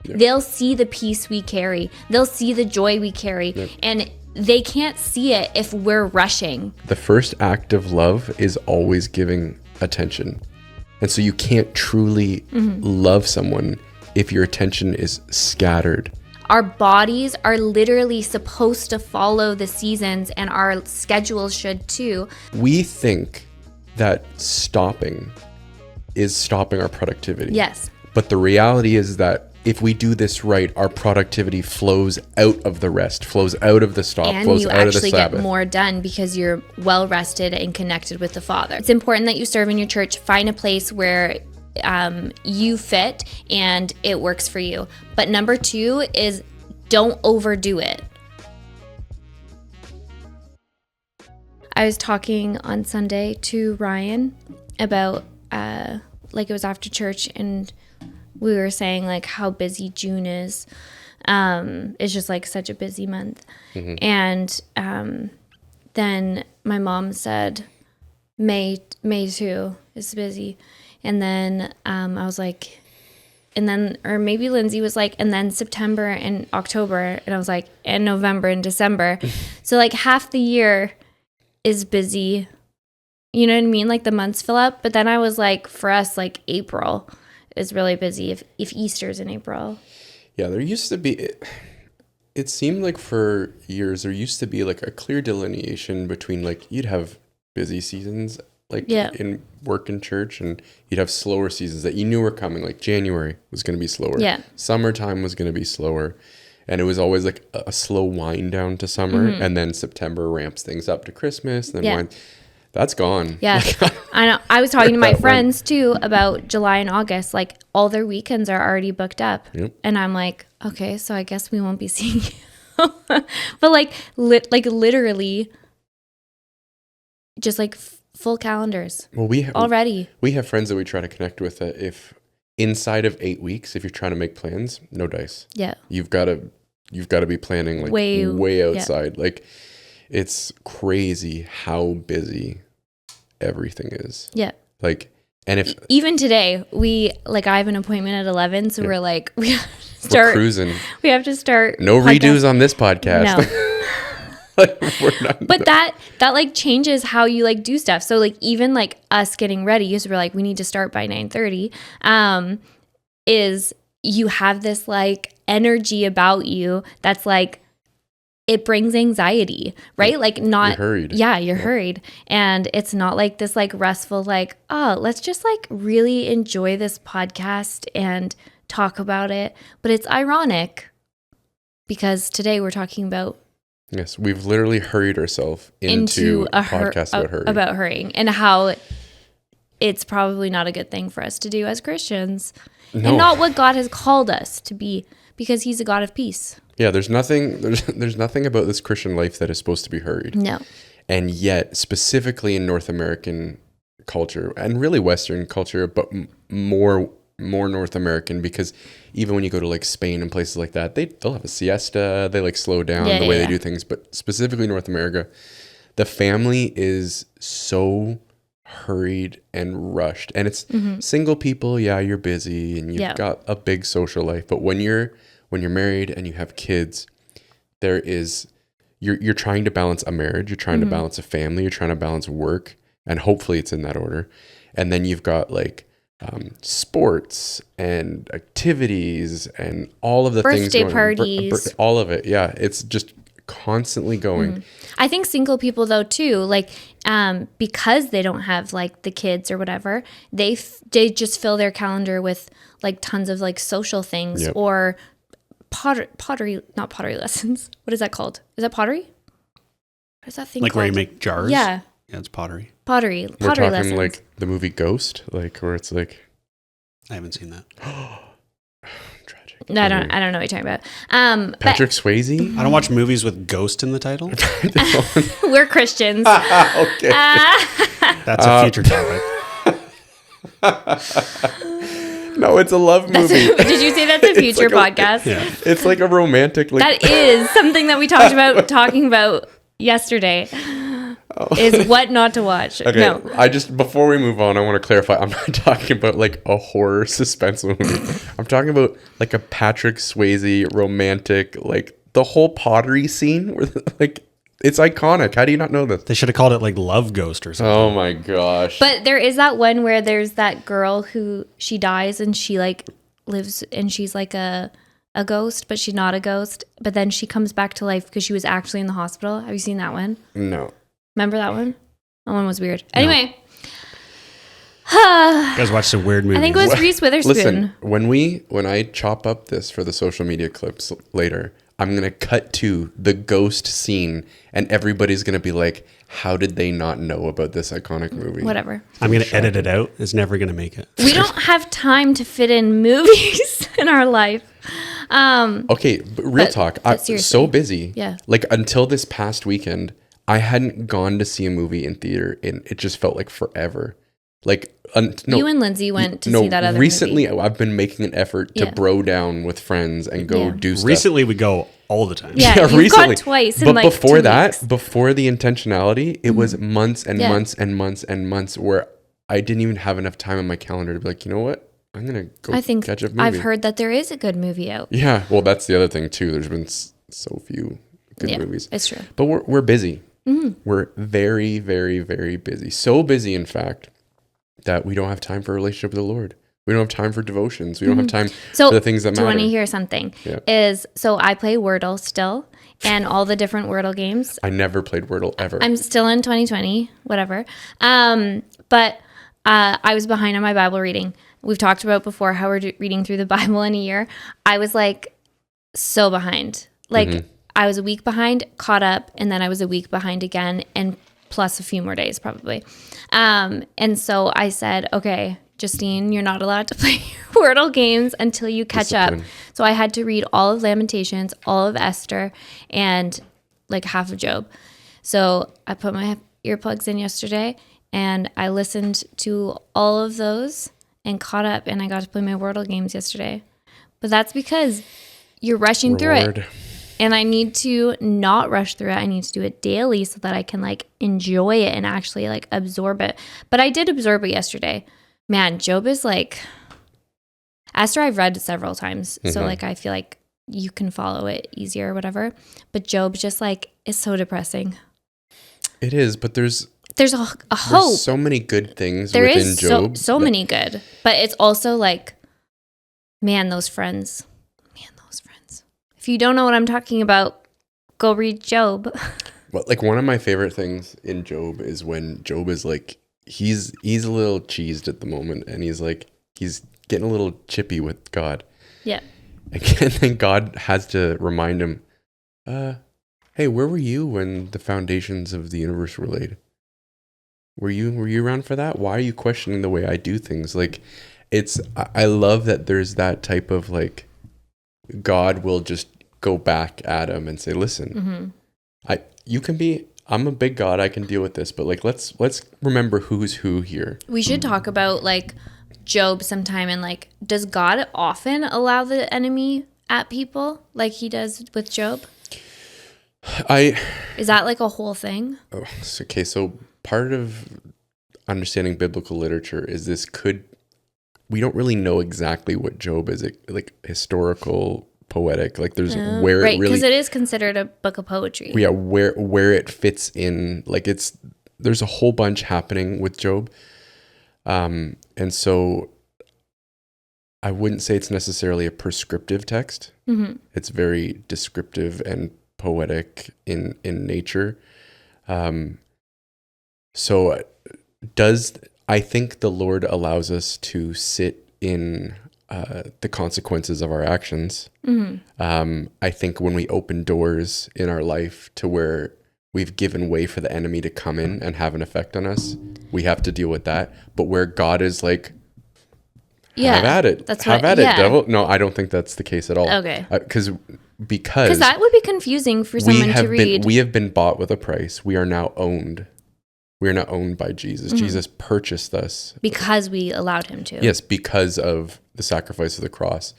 They'll see the peace we carry. They'll see the joy we carry. Yep. And they can't see it if we're rushing. The first act of love is always giving attention. And so you can't truly love someone if your attention is scattered. Our bodies are literally supposed to follow the seasons, and our schedules should too. We think that stopping is stopping our productivity. Yes. But the reality is that if we do this right, our productivity flows out of the rest, flows out of the stop, and flows out of the Sabbath. And you actually get more done because you're well rested and connected with the Father. It's important that you serve in your church. Find a place where you fit and it works for you. But number 2 is don't overdo it. I was talking on Sunday to Ryan about it was after church, and we were saying like how busy June is. It's just like such a busy month. And then my mom said May too is busy. And then I was like, and then, or maybe Lindsay was like, and then September and October. And I was like, and November and December. So like half the year is busy. You know what I mean? Like the months fill up. But then I was like, for us, like April is really busy if Easter's in April. Yeah, there used to be, it seemed like for years, there used to be like a clear delineation between like, you'd have busy seasons like in work and church, and you'd have slower seasons that you knew were coming. Like January was going to be slower. Yeah. Summertime was going to be slower. And it was always like a slow wind down to summer. And then September ramps things up to Christmas. And then that's gone. Yeah. I know. I was talking to my friends too about July and August. Like all their weekends are already booked up. Yep. And I'm like, okay, so I guess we won't be seeing you. But like literally just like full calendars. Well, we have friends that we try to connect with that if inside of 8 weeks, if you're trying to make plans, no dice. Yeah. You've got to be planning like way outside. Yeah. Like it's crazy how busy everything is. Yeah. Like, and if even today I have an appointment at 11, so we're like, we're cruising. We have to start. No redos on this podcast. No. But that like changes how you like do stuff. So like even like us getting ready, so we're like, we need to start by 9:30. Is you have this like energy about you that's like, it brings anxiety, right? Like not, you're hurried. Yeah, you're hurried. And it's not like this like restful, like, oh, let's just like really enjoy this podcast and talk about it. But it's ironic because today we're talking about. Yes, we've literally hurried ourselves into a podcast about hurrying and how it's probably not a good thing for us to do as Christians. No. And not what God has called us to be, because he's a God of peace. Yeah, there's nothing about this Christian life that is supposed to be hurried. No. And yet, specifically in North American culture and really Western culture, but more North American, because even when you go to like Spain and places like that, they'll have a siesta, they like slow down the way they do things. But specifically North America, the family is so hurried and rushed, and it's single people. Yeah, you're busy and you've got a big social life, but when you're married and you have kids, there is you're trying to balance a marriage, you're trying to balance a family, you're trying to balance work, and hopefully it's in that order. And then you've got like sports and activities and all of the things going on. Parties, all of it. Yeah, it's just constantly going. I think single people though too, like because they don't have like the kids or whatever, they just fill their calendar with like tons of like social things or pottery, not pottery lessons. What is that called? Is that pottery? What is that thing like called? Where you make jars? Yeah, it's pottery. Pottery We're talking lessons. like the movie Ghost, like where it's like, I haven't seen that. Tragic. No, I don't know what you're talking about. Patrick Swayze? I don't watch movies with ghost in the title. We're Christians. Okay. That's a future topic. No, it's a love movie. Did you say that's a future podcast? Yeah. It's like a romantic. Like, that is something that we talking about yesterday. is what not to watch. Okay, No. before we move on, I want to clarify. I'm not talking about like a horror suspense movie. I'm talking about like a Patrick Swayze romantic, like the whole pottery scene where like it's iconic. How do you not know this? They should have called it like Love Ghost or something. Oh my gosh. But there is that one where there's that girl who she dies and she like lives and she's like a ghost, but she's not a ghost. But then she comes back to life because she was actually in the hospital. Have you seen that one? No. Remember that one? That one was weird. Anyway. You guys watch some weird movies. I think it was Reese Witherspoon. Listen, when I chop up this for the social media clips later, I'm going to cut to the ghost scene and everybody's going to be like, how did they not know about this iconic movie? Whatever. I'm going to edit it out. It's never going to make it. We don't have time to fit in movies in our life. Okay, but real talk. I'm seriously. so busy. Yeah. Like until this past weekend, I hadn't gone to see a movie in theater and it just felt like forever. Like no, you and Lindsay went to see that other recently movie. I've been making an effort to bro down with friends and go do stuff. Recently we go all the time. Yeah, you've gone twice in like before 2 that, weeks. Before the Intentionality, it was months and months and months and months where I didn't even have enough time on my calendar to be like, you know what? I'm going to go catch a movie. I've heard that there is a good movie out. Yeah, well, that's the other thing too. There's been so few good movies. It's true. But we're busy. We're very, very, very busy. So busy, in fact, that we don't have time for a relationship with the Lord. We don't have time for devotions. We don't have time for the things that matter. Do you want to hear something? Yeah. So I play Wordle still and all the different Wordle games. I never played Wordle ever. I'm still in 2020, whatever. But I was behind on my Bible reading. We've talked about before how we're reading through the Bible in a year. I was like so behind. Like I was a week behind, caught up, and then I was a week behind again, and plus a few more days probably. And so I said, okay, Justine, you're not allowed to play Wordle games until you catch up. So I had to read all of Lamentations, all of Esther, and like half of Job. So I put my earplugs in yesterday and I listened to all of those and caught up, and I got to play my Wordle games yesterday. But that's because you're rushing through it. And I need to not rush through it. I need to do it daily so that I can like enjoy it and actually like absorb it. But I did absorb it yesterday. Man, Job is like, Esther I've read several times. So like I feel like you can follow it easier or whatever. But Job just like is so depressing. It is, but there's a hope. There's so many good things there within is Job. So many good. But it's also like, man, those friends. If you don't know what I'm talking about, go read Job. Well, like one of my favorite things in Job is when Job is like, he's a little cheesed at the moment, and he's getting a little chippy with God. Yeah. And then God has to remind him, hey, where were you when the foundations of the universe were laid? Were you around for that? Why are you questioning the way I do things? Like, I love that there's that type of like, God will just go back at him and say, listen, I'm a big God, I can deal with this, but like let's remember who's who here. We should talk about like Job sometime, and like, does God often allow the enemy at people like he does with Job? Is that like a whole thing? Okay, so part of understanding biblical literature is we don't really know exactly what Job is, like historical, poetic, like there's where it really, because it is considered a book of poetry. Yeah, where it fits in, like there's a whole bunch happening with Job, and so I wouldn't say it's necessarily a prescriptive text. It's very descriptive and poetic in nature. So I think the Lord allows us to sit in the consequences of our actions. I think when we open doors in our life to where we've given way for the enemy to come in and have an effect on us, we have to deal with that. But where God is like, have at it. Have at it, devil. No, I don't think that's the case at all. Okay. Because that would be confusing for someone to read. We have been bought with a price. We are now owned. We are not owned by Jesus. Jesus purchased us. Because we allowed him to. Yes, because of the sacrifice of the cross.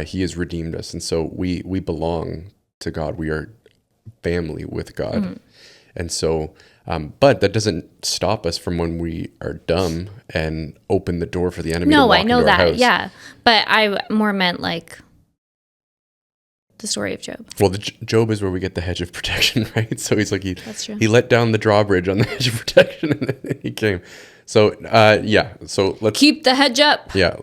He has redeemed us. And so we belong to God. We are family with God. And so, but that doesn't stop us from when we are dumb and open the door for the enemy to No, walk I know into our that. house. Yeah. But I more meant like the story of Job. Well, Job is where we get the hedge of protection, right? So he's like, That's true. he let down the drawbridge on the hedge of protection and then he came. So, so let's Keep the hedge up. Yeah.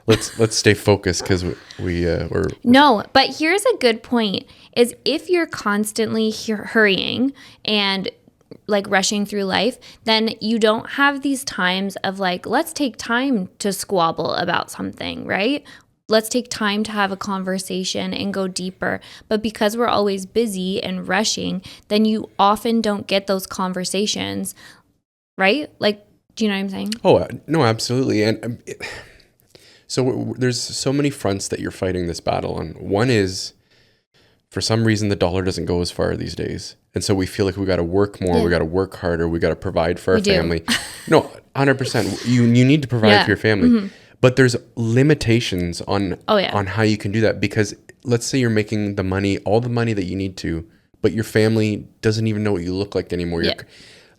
Let's stay focused because we're No, but here's a good point is if you're constantly hurrying and like rushing through life, then you don't have these times of like, let's take time to squabble about something, right? Let's take time to have a conversation and go deeper. But because we're always busy and rushing, then you often don't get those conversations, right? Like, do you know what I'm saying? Oh, no, absolutely. And so there's so many fronts that you're fighting this battle on. One is, for some reason, the dollar doesn't go as far these days. And so we feel like we got to work more, we got to work harder, we got to provide for our family. No, 100%. You need to provide for your family. But there's limitations on how you can do that, because let's say you're making all the money that you need to, but your family doesn't even know what you look like anymore.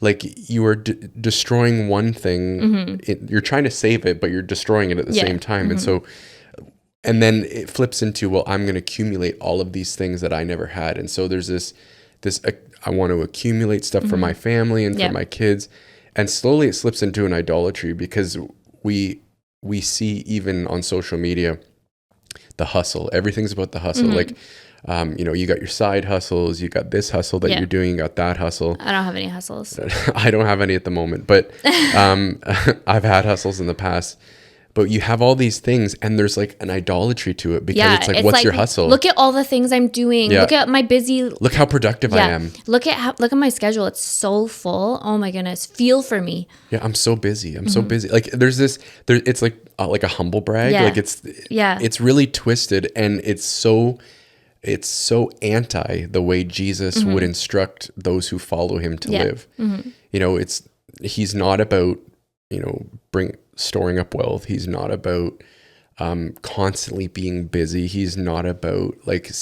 Like you are destroying one thing. You're trying to save it, but you're destroying it at the same time. And so, and then it flips into, well, I'm going to accumulate all of these things that I never had. And so there's this I want to accumulate stuff for my family and for my kids. And slowly it slips into an idolatry, because we see even on social media, the hustle, everything's about the hustle. Like, you got your side hustles, you got this hustle that you're doing, you got that hustle. I don't have any hustles. I don't have any at the moment, but I've had hustles in the past. But you have all these things, and there's like an idolatry to it, because it's like, what's your hustle? Look at all the things I'm doing. Yeah. Look at my busy. Look how productive I am. Look at my schedule. It's so full. Oh my goodness. Feel for me. Yeah, I'm so busy. I'm so busy. Like it's like a humble brag. Yeah. Like it's really twisted, and it's so anti the way Jesus would instruct those who follow him to live. He's not about, storing up wealth. He's not about constantly being busy. He's not about like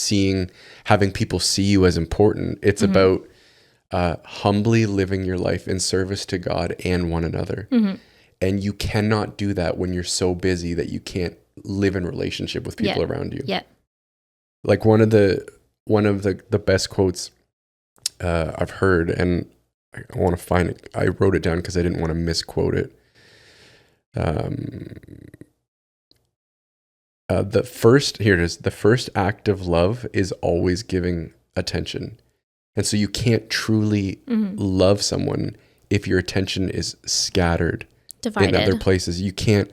having people see you as important. It's about humbly living your life in service to God and one another. And you cannot do that when you're so busy that you can't live in relationship with people around you. Yeah. Like one of the best quotes I've heard, and I want to find it. I wrote it down because I didn't want to misquote it. Here it is. The first act of love is always giving attention. And so you can't truly love someone if your attention is scattered, divided in other places. You can't,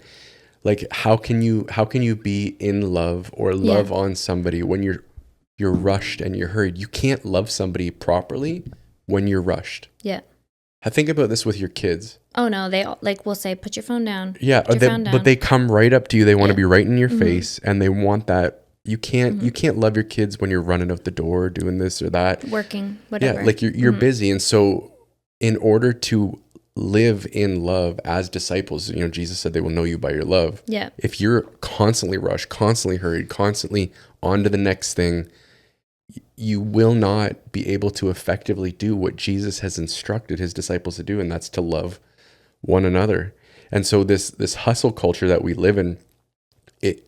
like, how can you be in love or love on somebody when you're rushed and you're hurried? You can't love somebody properly when you're rushed. Yeah. I think about this with your kids. Oh no, they will say, "Put your phone down." Yeah, but they come right up to you. They want to be right in your face, and they want that. You can't love your kids when you're running out the door, doing this or that, working, whatever. Yeah, like you're busy, and so in order to live in love as disciples, Jesus said they will know you by your love. Yeah. If you're constantly rushed, constantly hurried, constantly on to the next thing, you will not be able to effectively do what Jesus has instructed his disciples to do, and that's to love one another. And so this hustle culture that we live in, it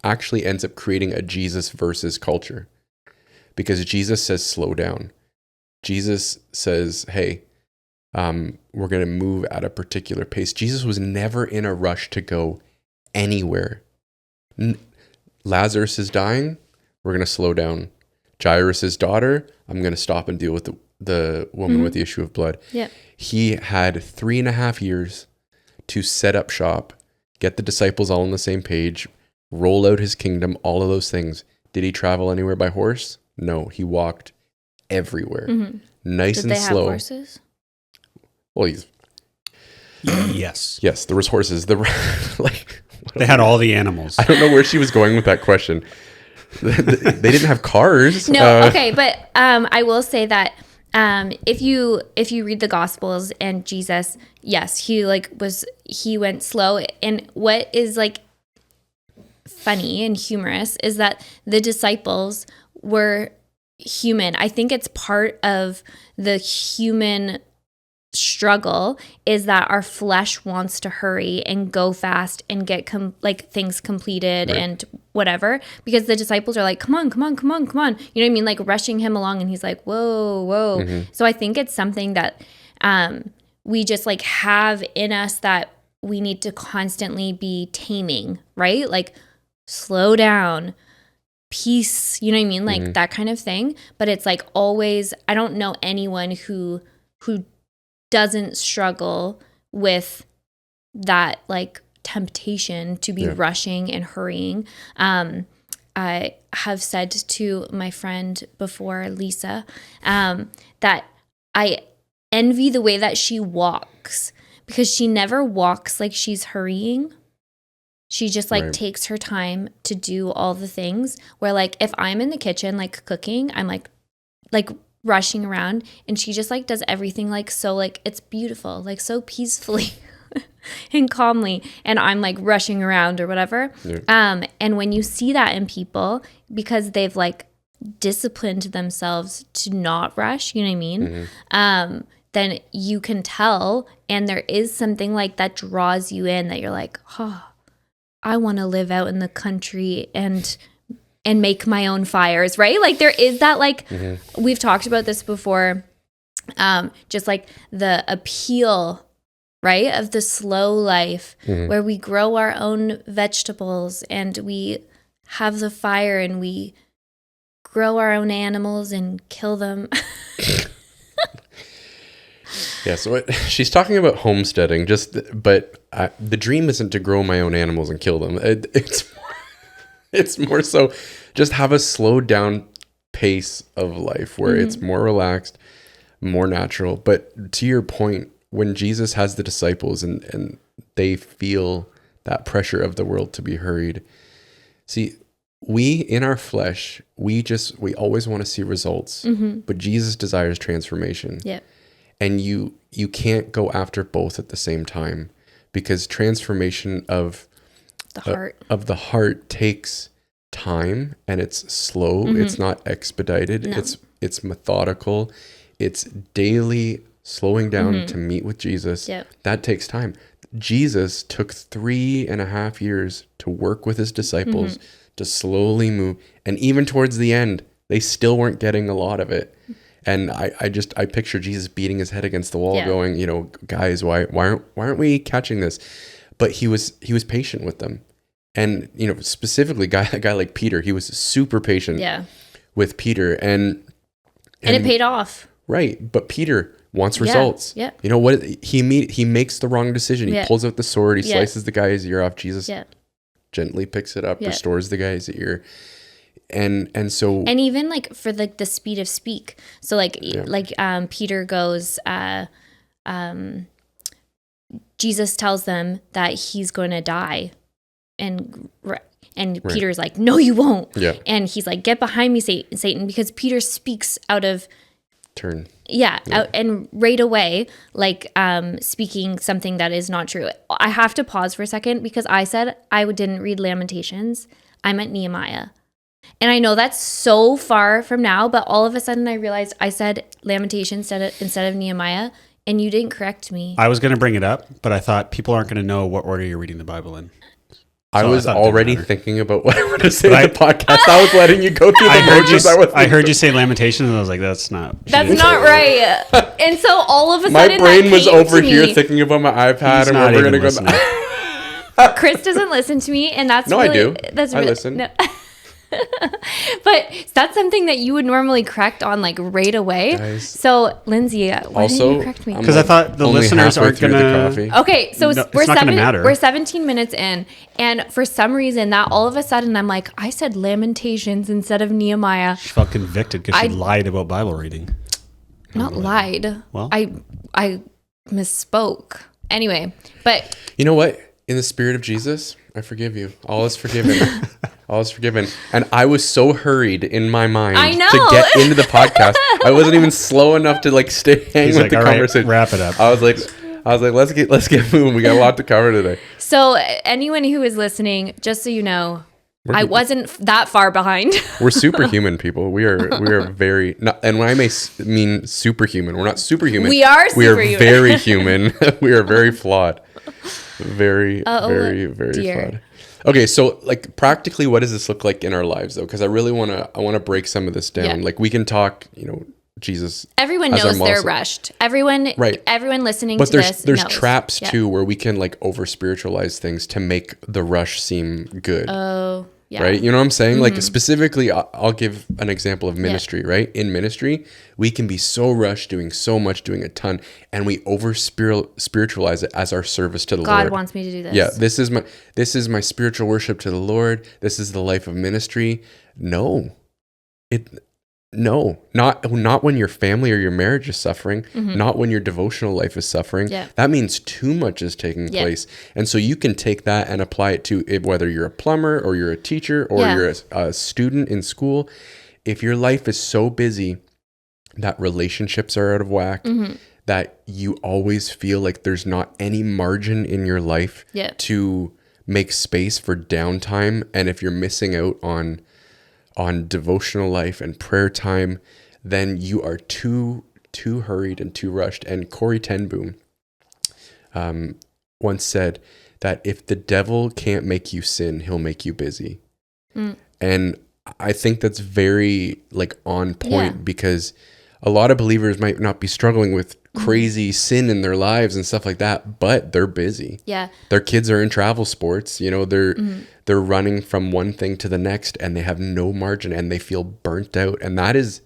actually ends up creating a Jesus versus culture, because Jesus says slow down. Jesus says, hey, we're going to move at a particular pace. Jesus was never in a rush to go anywhere. Lazarus is dying, we're going to slow down. Jairus' daughter, I'm going to stop and deal with the woman with the issue of blood. Yeah. He had 3.5 years to set up shop, get the disciples all on the same page, roll out his kingdom, all of those things. Did he travel anywhere by horse? No, he walked everywhere. Nice and slow. Did they have horses? Well, yes, there was horses. They had all the animals. I don't know where she was going with that question. They didn't have cars. No, okay, but I will say that if you read the Gospels and Jesus, yes, he went slow. And what is like funny and humorous is that the disciples were human. I think it's part of the human struggle is that our flesh wants to hurry and go fast and get things completed and whatever, because the disciples are like, come on, you know what I mean, like rushing him along, and he's like, whoa. So I think it's something that we just like have in us that we need to constantly be taming, right? Like slow down, peace, you know what I mean, like that kind of thing. But it's like always, I don't know anyone who doesn't struggle with that like temptation to be rushing and hurrying. I have said to my friend before, Lisa, that I envy the way that she walks, because she never walks like she's hurrying. She just like takes her time to do all the things, where like if I'm in the kitchen like cooking, I'm like rushing around, and she just like does everything like so like it's beautiful, like so peacefully and calmly, and I'm like rushing around or whatever. And when you see that in people, because they've like disciplined themselves to not rush, you know what I mean, then you can tell, and there is something like that draws you in, that you're like, oh, I want to live out in the country and make my own fires, right? Like there is that like, we've talked about this before, just like the appeal, right, of the slow life, where we grow our own vegetables and we have the fire and we grow our own animals and kill them. Yeah, so she's talking about homesteading, but the dream isn't to grow my own animals and kill them. It's more so just have a slowed down pace of life where it's more relaxed, more natural. But to your point, when Jesus has the disciples and they feel that pressure of the world to be hurried, see, we in our flesh, we always want to see results, but Jesus desires transformation. Yeah. And you can't go after both at the same time, because transformation of the heart takes time, and it's slow. It's not expedited. No. It's methodical. It's daily slowing down to meet with Jesus. Yep. That takes time. Jesus took 3.5 years to work with his disciples to slowly move, and even towards the end, they still weren't getting a lot of it. And I picture Jesus beating his head against the wall, going, you know, guys, why aren't we catching this? But he was patient with them, and you know, specifically a guy like Peter, he was super patient with Peter, and it paid off, right? But Peter wants results. Yeah. You know what? He makes the wrong decision. He pulls out the sword. He slices the guy's ear off. Jesus gently picks it up, restores the guy's ear. And so, and even like for like the speed of speak, so like Peter goes, Jesus tells them that he's going to die, and Peter's like, no, you won't. And he's like, get behind me, Satan, because Peter speaks out of turn. Out and right away, like speaking something that is not true. I have to pause for a second, because I said I didn't read Lamentations. I meant Nehemiah. And I know that's so far from now, but all of a sudden I realized I said Lamentations instead of Nehemiah, and you didn't correct me. I was going to bring it up, but I thought people aren't going to know what order you're reading the Bible in. I was already thinking about what I want to say in the podcast. I was letting you go through the motions. I heard you say Lamentations, and I was like, that's not right. And so all of a sudden, my brain was over here thinking about my iPad, and we're going to go. Chris doesn't listen to me, and that's I do. I listen. No. But that's something that you would normally correct on like right away. Guys. So Lindsay, why didn't you correct me? Because I thought the listeners aren't gonna. Okay, so we're 17 minutes in, and for some reason that all of a sudden I'm like, I said Lamentations instead of Nehemiah. She felt convicted because she lied about Bible reading. Not lied. Well, I misspoke. Anyway, but you know what? In the spirit of Jesus, I forgive you. All is forgiven. All is forgiven. And I was so hurried in my mind to get into the podcast. I wasn't even slow enough to like hang with the conversation. Right, wrap it up. I was like, let's get moving. We got a lot to cover today. So anyone who is listening, just so you know, I wasn't that far behind. We're superhuman people. We are very not, and when I mean superhuman, we're not superhuman. We are superhuman. We are very human. We are very flawed. Very flawed. Okay, so like practically, what does this look like in our lives, though? Because I really want to break some of this down. Yeah. Like we can talk, Jesus. Everyone knows they're rushed. Everyone listening to this there's knows. traps too where we can like over spiritualize things to make the rush seem good. Oh, yeah. Right? You know what I'm saying? Like specifically, I'll give an example of ministry, right? In ministry, we can be so rushed, doing so much, doing a ton, and we over spiritualize it as our service to the Lord. God wants me to do this. Yeah, this is my spiritual worship to the Lord. This is the life of ministry. No, not when your family or your marriage is suffering, not when your devotional life is suffering. Yeah. That means too much is taking place. And so you can take that and apply it to whether you're a plumber or you're a teacher or you're a student in school. If your life is so busy that relationships are out of whack, that you always feel like there's not any margin in your life to make space for downtime. And if you're missing out on devotional life and prayer time, then you are too hurried and too rushed. And Corrie ten Boom once said that if the devil can't make you sin, he'll make you busy. And I think that's very like on point because a lot of believers might not be struggling with crazy sin in their lives and stuff like that, but they're busy. Yeah. Their kids are in travel sports, they're running from one thing to the next and they have no margin and they feel burnt out. And that is,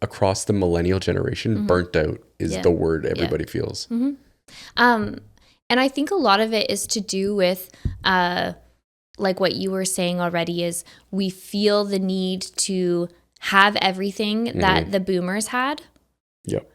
across the millennial generation, burnt out is the word everybody feels. And I think a lot of it is to do with, like what you were saying already is we feel the need to have everything that the boomers had. Yep.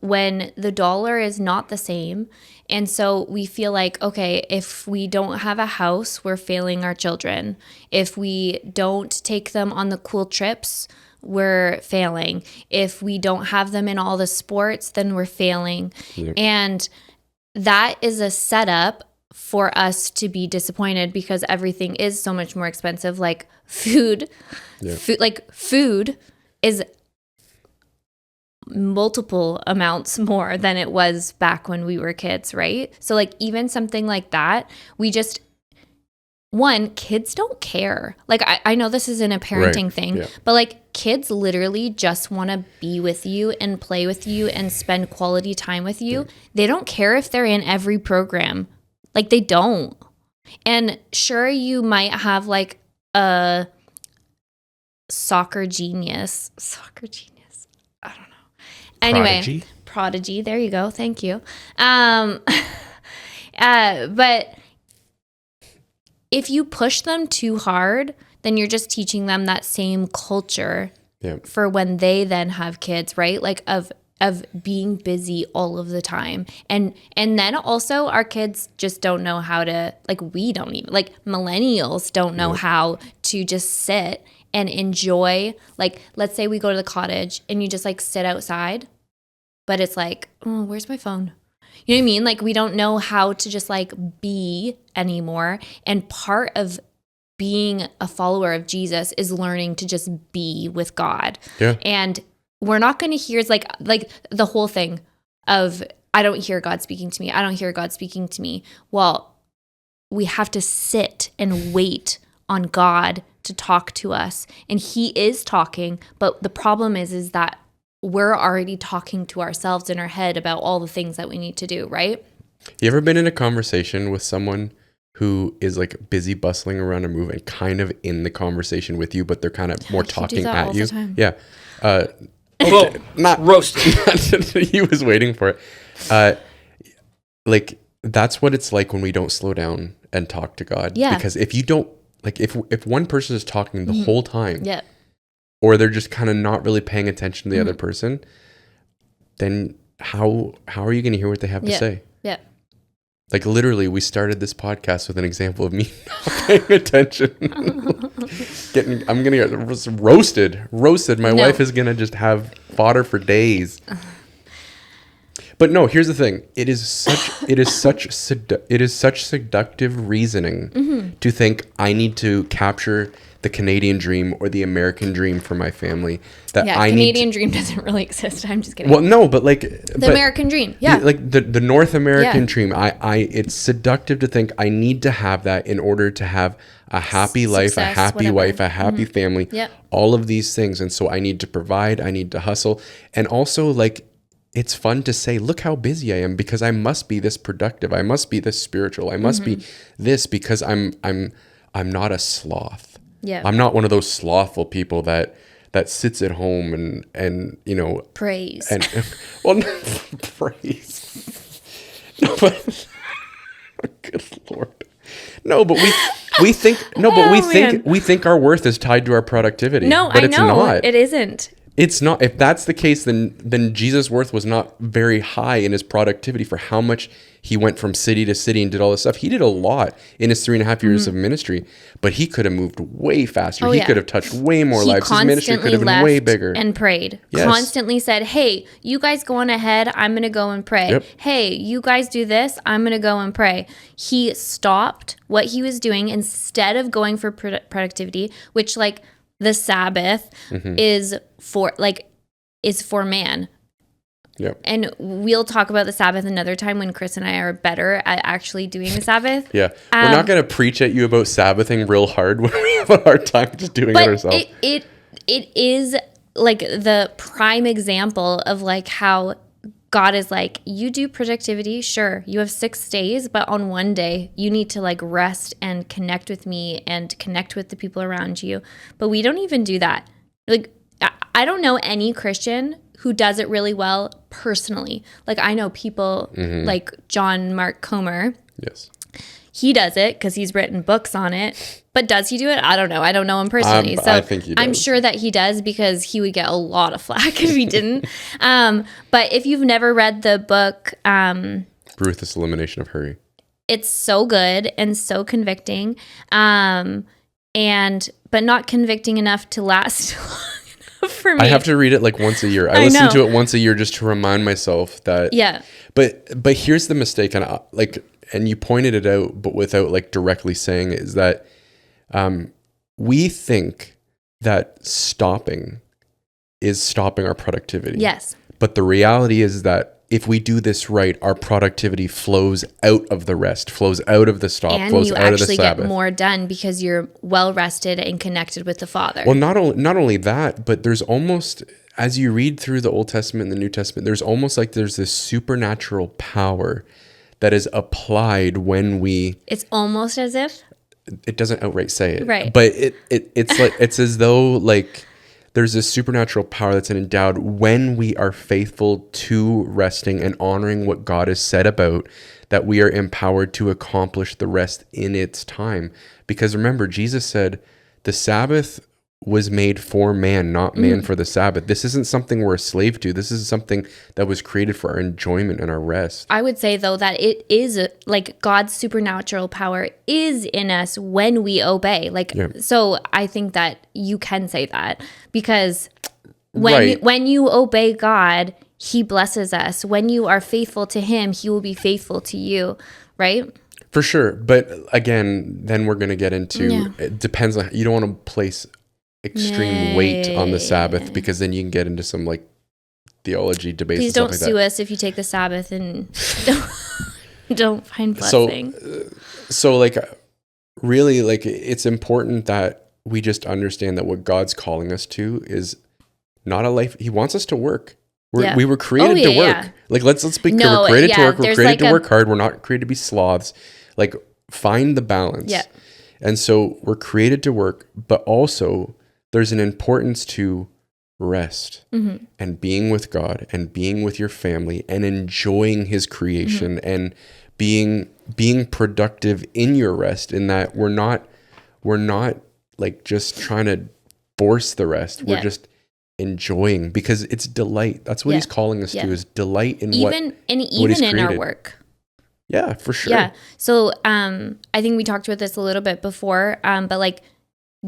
When the dollar is not the same. And so we feel like, okay, if we don't have a house, we're failing our children. If we don't take them on the cool trips, we're failing. If we don't have them in all the sports, then we're failing. Yep. And that is a setup for us to be disappointed because everything is so much more expensive. Like food is multiple amounts more than it was back when we were kids, right? So like even something like that, kids don't care. Like I know this isn't a parenting thing, but like kids literally just want to be with you and play with you and spend quality time with you. They don't care if they're in every program. Like they don't. And sure, you might have like a soccer genius. I don't know. Anyway, prodigy. There you go. Thank you. But if you push them too hard, then you're just teaching them that same culture for when they then have kids, right? Like of being busy all of the time. And then also our kids just don't know how to, like we don't even, like millennials don't know how to just sit and enjoy, like, let's say we go to the cottage and you just like sit outside, but it's like, oh, where's my phone? You know what I mean? Like we don't know how to just like be anymore. And part of being a follower of Jesus is learning to just be with God. Yeah. And we're not going to hear, it's like the whole thing of, I don't hear God speaking to me. I don't hear God speaking to me. Well, we have to sit and wait on God to talk to us. And he is talking, but the problem is that we're already talking to ourselves in our head about all the things that we need to do, right? You ever been in a conversation with someone who is like busy bustling around a move and kind of in the conversation with you, but they're kind of more talking at you? Yeah. Not roasted. He was waiting for it. Like that's what it's like when we don't slow down and talk to God. Yeah. Because if you don't, like if one person is talking the whole time, or they're just kind of not really paying attention to the other person, then how are you going to hear what they have to say? Yeah. Like literally, we started this podcast with an example of me not paying attention. I'm going to get roasted. My wife is going to just have fodder for days. But no, here's the thing. It is such seductive reasoning to think I need to capture the Canadian dream or the American dream for my family. That I Canadian dream doesn't really exist. I'm just kidding. Well, no, but like the American dream. Yeah. Like the North American dream. It's seductive to think I need to have that in order to have a happy life, a happy wife, a happy family, all of these things. And so I need to provide, I need to hustle. And also like, it's fun to say, look how busy I am because I must be this productive. I must be this spiritual. I must be this because I'm not a sloth. Yeah. I'm not one of those slothful people that sits at home and you know, praise. And well, praise. No, but good Lord. No, but we think we think our worth is tied to our productivity. No, but it's not. It isn't. It's not. If that's the case, then Jesus' worth was not very high in his productivity for how much he went from city to city and did all this stuff. He did a lot in his 3.5 years of ministry, but he could have moved way faster. He could have touched way more lives. His ministry could have been way bigger. And prayed. Yes. Constantly said, hey, you guys go on ahead. I'm going to go and pray. Yep. Hey, you guys do this. I'm going to go and pray. He stopped what he was doing instead of going for productivity, which like the Sabbath is for man. Yep. And we'll talk about the Sabbath another time when Chris and I are better at actually doing the Sabbath. Yeah. We're not going to preach at you about Sabbathing real hard when we have a hard time just doing it ourselves. It is like the prime example of like how God is like, you do productivity, sure. You have 6 days, but on one day you need to like rest and connect with me and connect with the people around you. But we don't even do that. Like, I don't know any Christian who does it really well personally. Like I know people like John Mark Comer. Yes. He does it because he's written books on it. But does he do it? I don't know. I don't know him personally. So I think he does. I'm sure that he does because he would get a lot of flack if he didn't. But if you've never read the book, Ruthless Elimination of Hurry. It's so good and so convicting. But not convicting enough to last long enough for me. I have to read it like once a year. I listen to it once a year just to remind myself that. Yeah. But here's the mistake, and you pointed it out, but without like directly saying it, is that we think that stopping is stopping our productivity. Yes. But the reality is that if we do this right, our productivity flows out of the rest, flows out of the stop, and flows out of the Sabbath. And you actually get more done because you're well rested and connected with the Father. Well, not only that, but there's almost, as you read through the Old Testament and the New Testament, there's almost like there's this supernatural power that is applied when we... It's almost as if... It doesn't outright say it. Right. But it's like it's as though like there's this supernatural power that's endowed when we are faithful to resting and honoring what God has said about, that we are empowered to accomplish the rest in its time. Because remember, Jesus said the Sabbath was made for man, not man for the Sabbath. This isn't something we're a slave to. This is something that was created for our enjoyment and our rest. I would say, though, that it is like God's supernatural power is in us when we obey. So I think that you can say that because when you obey God, he blesses us. When you are faithful to him, he will be faithful to you, right? For sure. But again, then we're going to get into, it depends on, you don't want to place extreme weight on the Sabbath because then you can get into some like theology debates. Please don't sue us if you take the Sabbath and don't find blessing. So like really like it's important that we just understand that what God's calling us to is not a life. He wants us to work. We were created to work. Yeah. Like let's be clear. We're created to work. We're created to work hard. We're not created to be sloths. Like find the balance. Yeah. And so we're created to work, but also there's an importance to rest and being with God and being with your family and enjoying his creation and being productive in your rest, in that we're not like just trying to force the rest. We're just enjoying, because it's delight. That's what he's calling us to, is delight in even in our work. Yeah, for sure. Yeah. So I think we talked about this a little bit before, but like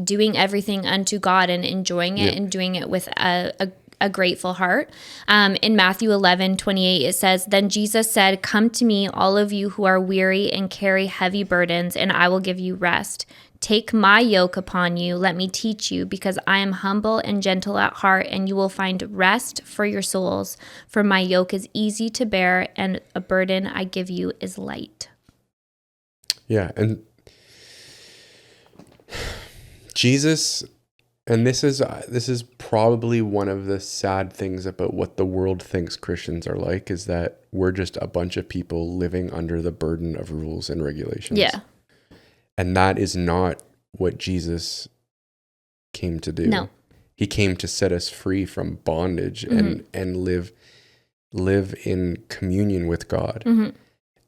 doing everything unto God and enjoying it and doing it with a a grateful heart. In Matthew 11:28, it says, "Then Jesus said, 'Come to me, all of you who are weary and carry heavy burdens, and I will give you rest. Take my yoke upon you. Let me teach you, because I am humble and gentle at heart, and you will find rest for your souls. For my yoke is easy to bear, and a burden I give you is light.'" Yeah, and Jesus, and this is probably one of the sad things about what the world thinks Christians are like, is that we're just a bunch of people living under the burden of rules and regulations. Yeah. And that is not what Jesus came to do. No. He came to set us free from bondage and live in communion with God.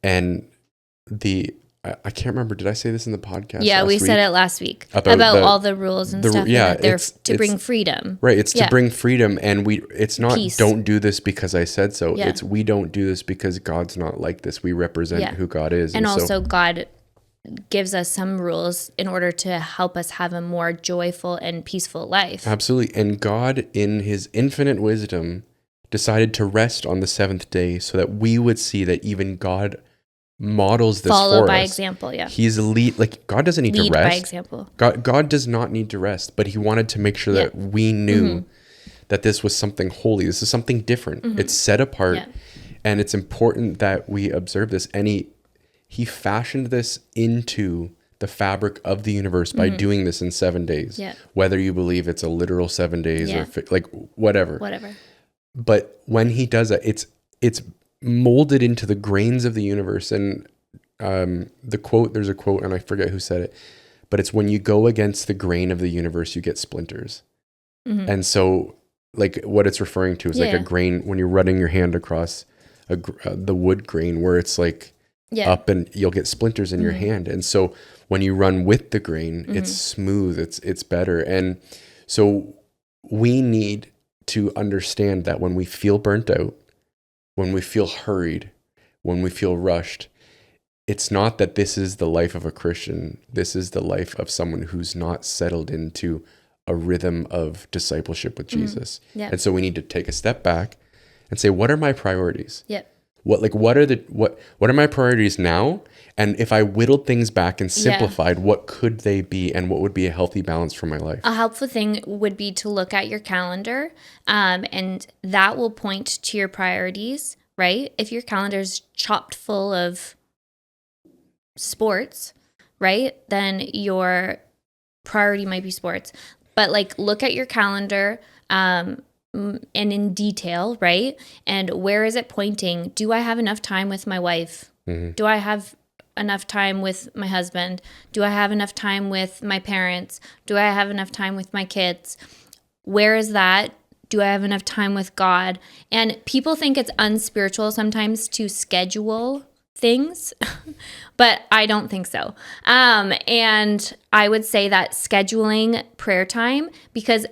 And I can't remember, did I say this in the podcast? Yeah, we said it last week about all the rules and stuff. Yeah, and that they're to bring freedom. Right, it's to bring freedom, and it's not Peace. Don't do this because I said so. Yeah. It's we don't do this because God's not like this. We represent who God is. And also God gives us some rules in order to help us have a more joyful and peaceful life. Absolutely. And God, in his infinite wisdom, decided to rest on the seventh day so that we would see that even God models this Follow for by us. example, yeah. He's God doesn't need to Lead rest. by example. God does not need to rest, but he wanted to make sure that we knew that this was something holy. This is something different. It's set apart, and it's important that we observe this. And he fashioned this into the fabric of the universe by doing this in 7 days. Yeah. Whether you believe it's a literal 7 days or whatever. Whatever. But when he does that, it's molded into the grains of the universe. And there's a quote, and I forget who said it, but it's when you go against the grain of the universe, you get splinters. And so like what it's referring to is like a grain, when you're running your hand across the wood grain, where it's like up and you'll get splinters in your hand. And so when you run with the grain, it's smooth, it's better. And so we need to understand that when we feel burnt out, when we feel hurried, when we feel rushed, it's not that this is the life of a Christian. This is the life of someone who's not settled into a rhythm of discipleship with Jesus. And so we need to take a step back and say, what are my priorities? What are my priorities now? And if I whittled things back and simplified, what could they be, and what would be a healthy balance for my life? A helpful thing would be to look at your calendar, and that will point to your priorities, right? If your calendar is chopped full of sports, right, then your priority might be sports. But like, look at your calendar, and in detail, right? And where is it pointing? Do I have enough time with my wife? Do I have enough time with my husband? Do I have enough time with my parents? Do I have enough time with my kids? Where is that? Do I have enough time with God? And people think it's unspiritual sometimes to schedule things, but I don't think so. And I would say that scheduling prayer time, because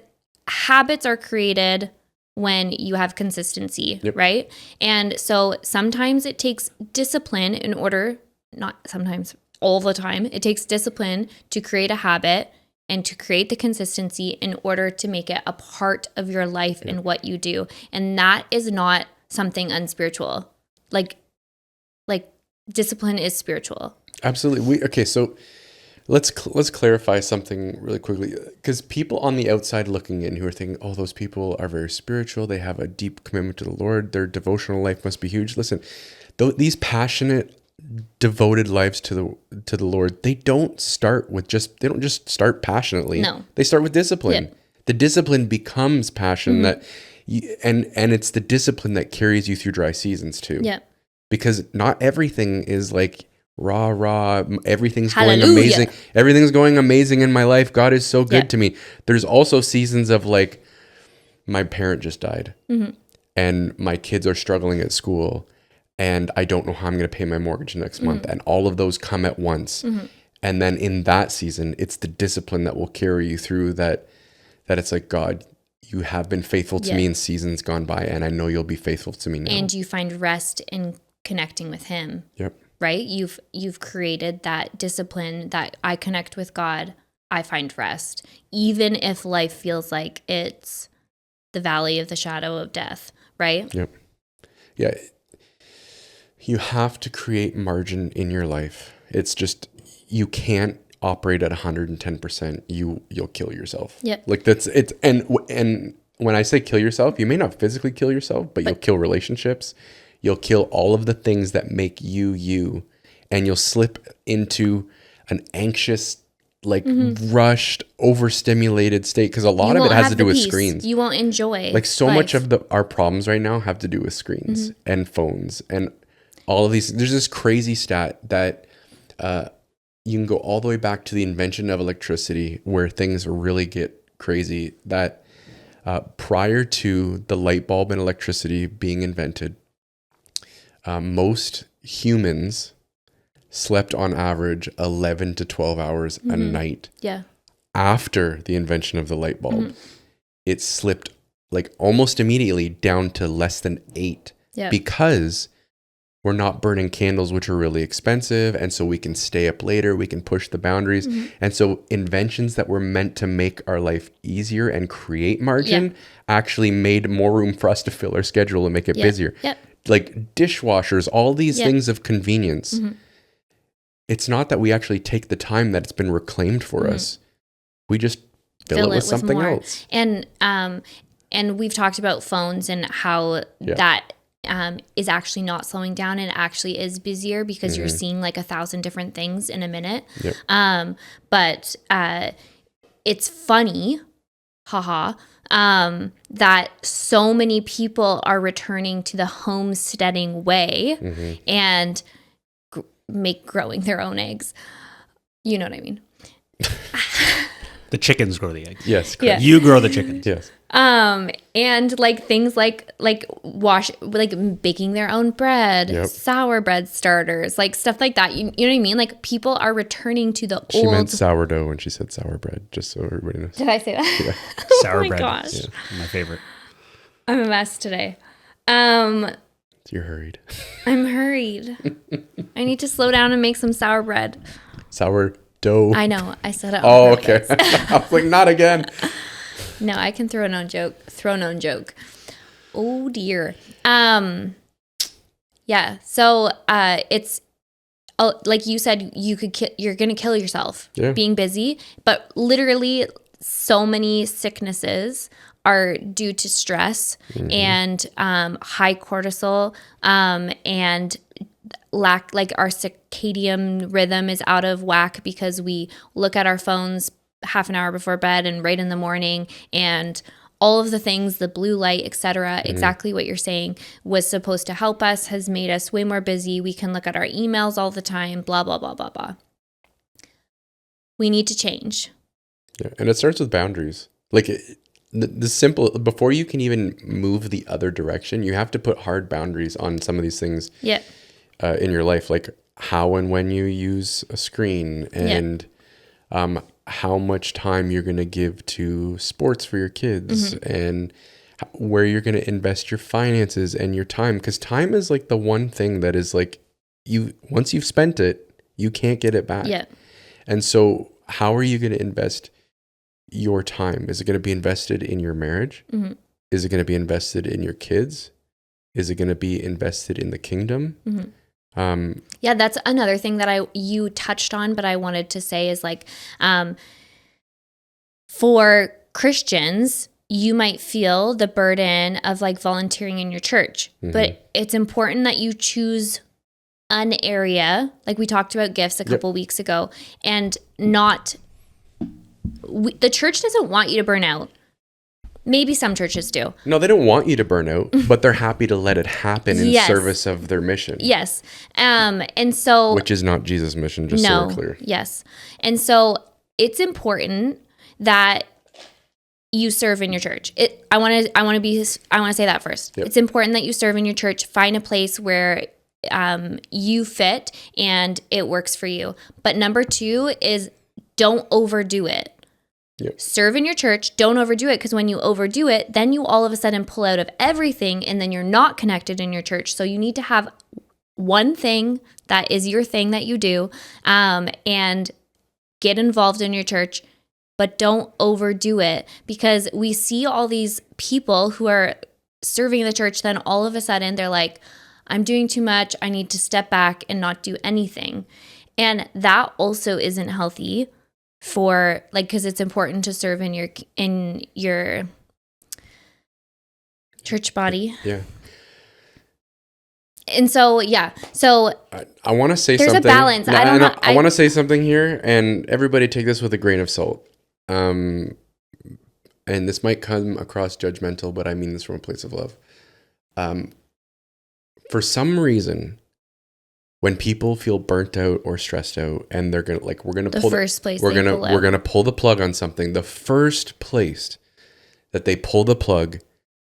habits are created when you have consistency, right? And so sometimes it takes discipline in order, not sometimes, all the time, it takes discipline to create a habit and to create the consistency in order to make it a part of your life and what you do. And that is not something unspiritual. Like discipline is spiritual. Absolutely. So let's clarify something really quickly, because people on the outside looking in who are thinking, oh, those people are very spiritual, they have a deep commitment to the Lord, their devotional life must be huge. Listen, these passionate, devoted lives to the Lord, they don't just start passionately. No. They start with discipline. The discipline becomes passion, and it's the discipline that carries you through dry seasons too. Because not everything is like rah, everything's going amazing. Everything's going amazing in my life. God is so good to me. There's also seasons of like, my parent just died and my kids are struggling at school and I don't know how I'm going to pay my mortgage next month. And all of those come at once. And then in that season, it's the discipline that will carry you through that it's like, God, you have been faithful to me in seasons gone by, and I know you'll be faithful to me now. And you find rest in connecting with him. Right? You've created that discipline that I connect with God, I find rest. Even if life feels like it's the valley of the shadow of death, right? Yep. Yeah. You have to create margin in your life. It's just, you can't operate at 110%. You'll kill yourself. Yep. Like and when I say kill yourself, you may not physically kill yourself, but you'll kill relationships. You'll kill all of the things that make you, and you'll slip into an anxious, like rushed, overstimulated state, because a lot of it has to do with screens. You won't enjoy like so life. much of our problems right now have to do with screens and phones and all of these. There's this crazy stat that you can go all the way back to the invention of electricity, where things really get crazy, that prior to the light bulb and electricity being invented, most humans slept on average 11 to 12 hours a night. Yeah. After the invention of the light bulb, it slipped like almost immediately down to less than 8. Yeah. Because we're not burning candles, which are really expensive. And so we can stay up later. We can push the boundaries. And so inventions that were meant to make our life easier and create margin actually made more room for us to fill our schedule and make it busier. Yep. Like dishwashers, all these things of convenience. It's not that we actually take the time that it's been reclaimed for us. We just fill it with something else. And we've talked about phones and how that is actually not slowing down and actually is busier, because you're seeing like 1,000 different things in a minute. Yep. But it's funny, that so many people are returning to the homesteading way and growing their own eggs. You know what I mean? The chickens grow the eggs. Yes, correct. You grow the chickens. Yes. And like things like baking their own bread, sour bread starters, like stuff like that. You know what I mean? Like people are returning to the old. She meant sourdough when she said sour bread, just so everybody knows. Did I say that? Yeah. Sour my bread. gosh. Yeah, my favorite. I'm a mess today. You're hurried. I'm hurried. I need to slow down and make some sour bread. Sourdough. I know. I said it. Oh, okay. I was like, not again. No, I can throw a known joke. Oh dear. Yeah. So it's like you said, you're gonna kill yourself being busy, but literally so many sicknesses are due to stress and high cortisol and lack, like our circadian rhythm is out of whack because we look at our phones half an hour before bed and right in the morning, and all of the things, the blue light, etc. Exactly what you're saying was supposed to help us, has made us way more busy. We can look at our emails all the time, blah, blah, blah, blah, blah. We need to change. Yeah, and it starts with boundaries. Like the simple, before you can even move the other direction, you have to put hard boundaries on some of these things in your life, like how and when you use a screen, and how much time you're going to give to sports for your kids, and where you're going to invest your finances and your time. Because time is like the one thing that is like, once you've spent it, you can't get it back. Yeah. And so how are you going to invest your time? Is it going to be invested in your marriage? Is it going to be invested in your kids? Is it going to be invested in the kingdom? Yeah, that's another thing that you touched on, but I wanted to say is like, for Christians, you might feel the burden of like volunteering in your church, but it's important that you choose an area, like we talked about gifts a couple weeks ago, and not, the church doesn't want you to burn out. Maybe some churches do. No, they don't want you to burn out, but they're happy to let it happen in service of their mission. Yes. And so, which is not Jesus' mission, just so we're clear. Yes. And so it's important that you serve in your church. I want to say that first. It's important that you serve in your church. Find a place where you fit and it works for you. But number 2 is don't overdo it. Serve in your church, don't overdo it, because when you overdo it, then you all of a sudden pull out of everything and then you're not connected in your church. So you need to have one thing that is your thing that you do, and get involved in your church. but don't overdo it, because we see all these people who are serving the church, then all of a sudden they're like, I'm doing too much. I need to step back and not do anything. And that also isn't healthy for like, because it's important to serve in your church body. Yeah. And so, yeah. So I want to say there's something. a balance. No, I want to say something here, and everybody take this with a grain of salt. And this might come across judgmental, but I mean this from a place of love. For some reason, when people feel burnt out or stressed out, and they're gonna we're gonna pull the plug on something, the first place that they pull the plug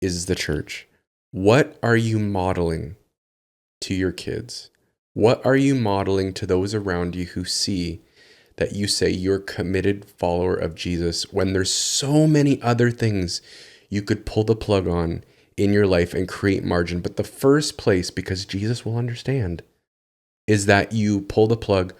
is the church. What are you modeling to your kids? What are you modeling to those around you who see that you say you're a committed follower of Jesus, when there's so many other things you could pull the plug on in your life and create margin? But the first place, because Jesus will understand, is that you pull the plug